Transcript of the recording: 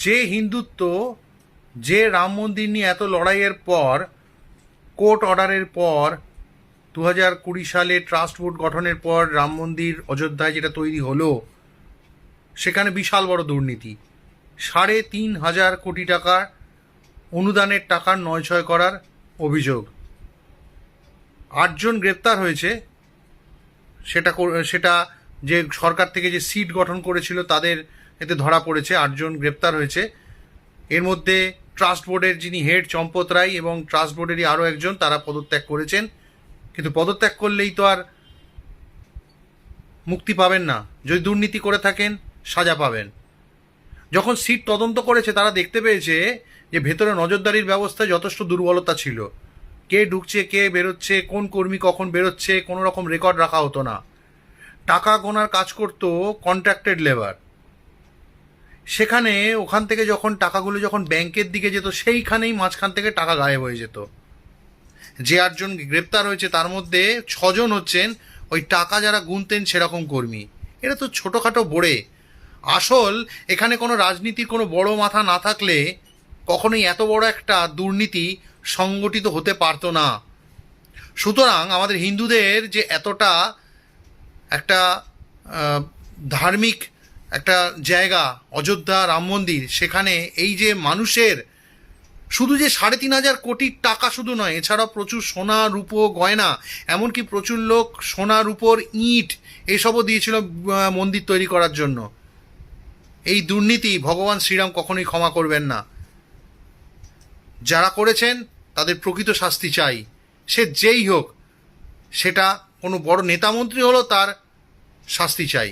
যে হিন্দুত্ব, যে রাম মন্দির নিয়ে এত লড়াইয়ের পর, কোর্ট অর্ডারের পর, 2020 সালে ট্রাস্ট বোর্ড গঠনের পর রাম মন্দির অযোধ্যায় যেটা তৈরি হলো, সেখানে বিশাল বড় দুর্নীতি, 3,500 কোটি টাকা অনুদানের টাকার নয়ছয় করার অভিযোগ। 8 জন গ্রেপ্তার হয়েছে। সেটা যে সরকার থেকে যে সিট গঠন করেছিল তাদের এতে ধরা পড়েছে, 8 জন গ্রেপ্তার হয়েছে। এর মধ্যে ট্রাস্ট বোর্ডের যিনি হেড চম্পত রায় এবং ট্রাস্ট বোর্ডেরই আরও একজন, তারা পদত্যাগ করেছেন। কিন্তু পদত্যাগ করলেই তো আর মুক্তি পাবেন না। যদি দুর্নীতি করে থাকেন সাজা পাবেন। যখন সিট তদন্ত করেছে তারা দেখতে পেয়েছে যে ভেতরে নজরদারির ব্যবস্থায় যথেষ্ট দুর্বলতা ছিল। কে ঢুকছে, কে বেরোচ্ছে, কোন কর্মী কখন বেরোচ্ছে, কোনো রকম রেকর্ড রাখা হতো না। টাকা গোনার কাজ করতো কন্ট্রাক্টেড লেবার। সেখানে ওখান থেকে যখন টাকাগুলো যখন ব্যাংকের দিকে যেত, সেইখানেই মাঝখান থেকে টাকা গায়েব হয়ে যেত। যে 8 জন গ্রেপ্তার হয়েছে তার মধ্যে 6 জন হচ্ছেন ওই টাকা যারা গুনতেন সেরকম কর্মী। এটা তো ছোটোখাটো বোড়ে। আসল এখানে কোনো রাজনীতির কোনো বড় মাথা না থাকলে কখনোই এত বড় একটা দুর্নীতি সংগঠিত হতে পারতো না। সুতরাং আমাদের হিন্দুদের যে এতটা একটা ধার্মিক একটা জায়গা অযোধ্যা রাম মন্দির, সেখানে এই যে মানুষের শুধু যে 3,500 কোটি টাকা শুধু নয়, এছাড়াও প্রচুর সোনা রূপো গয়না, এমনকি প্রচুর লোক সোনা রূপোর ইট এসবও দিয়েছিল মন্দির তৈরি করার জন্য। এই দুর্নীতি ভগবান শ্রীরাম কখনোই ক্ষমা করবেন না। যারা করেছেন তাদের প্রকৃত শাস্তি চাই, সে যেই হোক। সেটা কোনো বড় নেতা মন্ত্রী হলো, তার শাস্তি চাই।